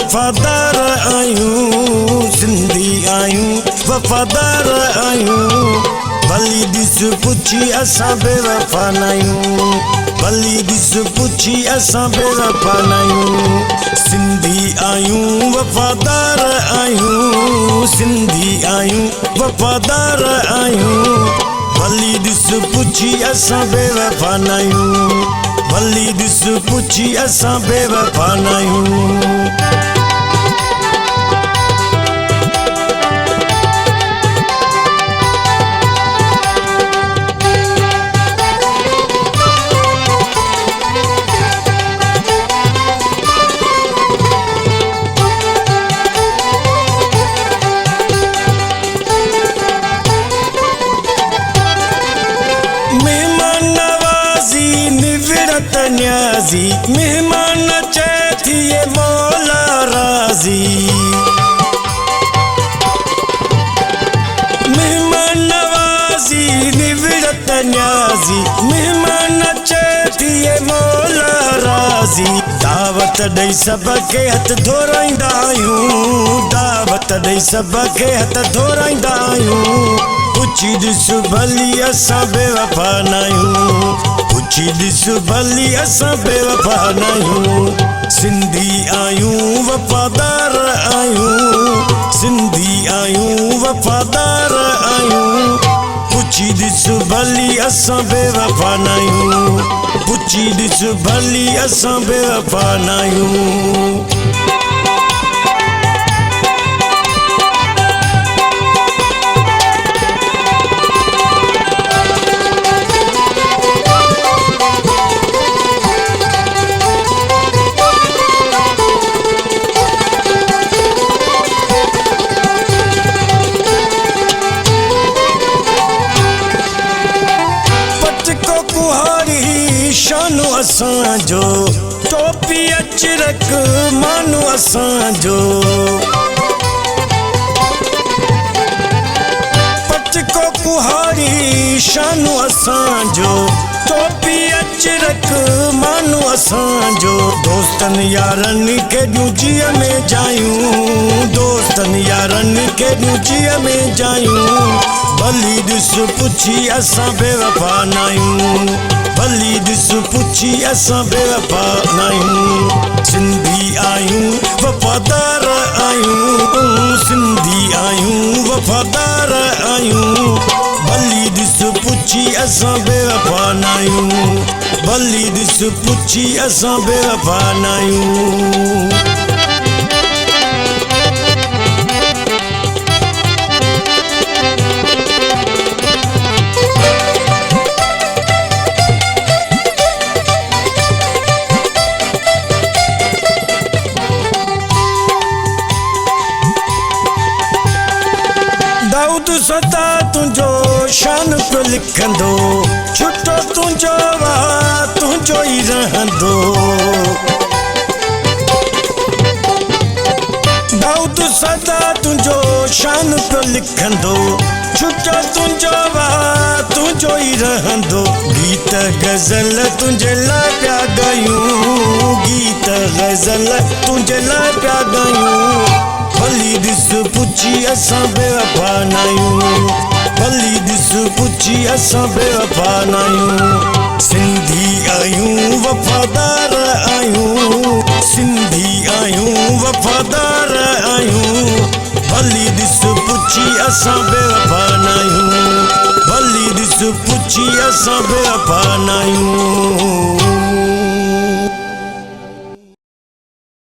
वफ़ादार आहियूं, सिंधी आहियूं वफ़ादार आहियूं। भली ॾिस पुछी असां बेवफ़ा न आहियूं, भली ॾिस पुछी असां बेवफ़ा न आहियूं। सिंधी आहियूं वफ़ादार आहियूं, सिंधी आहियूं वफ़ादार आहियूं। भली ॾिस पुछी असां बेवफ़ा न आहियूं, भली ॾिस पुछी असां बेवफ़ा न आहियूं। न्याज़ी मेहमान चए थिए मौला राज़ी, मेहमान नवाज़ी निवड़त न्याज़ी, मेहमान चए थिए मौला राज़ी। दावत ॾेई सभ खे हथ धोराईंदा आहियूं, दावत ॾेई सभ खे हथ धोराईंदा आहियूं। पुछी ॾिस भली असां बेवफ़ा न आहियूं, पुछी ॾिस भली असां बेवफ़ा न आहियूं। सिंधी आहियूं वफ़ादार आहियूं, सिंधी आहियूं वफ़ादार आहियूं। पुछी ॾिस भली असां बेवफ़ा न आहियूं, पुछी ॾिस भली असां बेवफ़ा न आहियूं। शानु असांजो टोपी अचरक मानो असांजो, पटको कुहारी शानु असांजो टोपी अचरक मानो असांजो। दोस्तनि यारनि खे ॾियूं जीअ में जायूं, दोस्तनि यारनि खे ॾियूं जीअ में जायूं। भली ॾिस पुछी असां बेवफ़ा न आहियूं, भली ॾिस पुछी असां बेवफ़ा न आहियूं। सिंधी आहियूं वफ़ादार आहियूं, सिंधी आहियूं वफ़ादार आहियूं। भली ॾिस पुछी असां बेवफ़ा न आहियूं, भली ॾिस पुछी असां बेवफ़ा न आहियूं। दाऊद सदा तुंहिंजो शान पियो लिखंदो, छुटो तुंहिंजो वाह तुंहिंजो ई रहंदो। दाऊद सदा तुंहिंजो शान पियो लिखंदो, छुटो तुंहिंजो वाह तुंहिंजो ई रहंदो। गीत गज़ल तुंहिंजे लाइ पिया ॻायूं, गीत गज़ल तुंहिंजे लाइ पिया ॻायूं। भली ॾिस पुछी असां बेवफ़ा न आहियूं, भली ॾिस पुछी असां बेवफ़ा न आहियूं। सिंधी आहियूं वफ़ादार आहियूं, सिंधी आहियूं वफ़ादार आहियूं। भली ॾिस पुछी असां बेवफ़ा न आहियूं, भली ॾिस पुछी असां बेवफ़ा न आहियूं।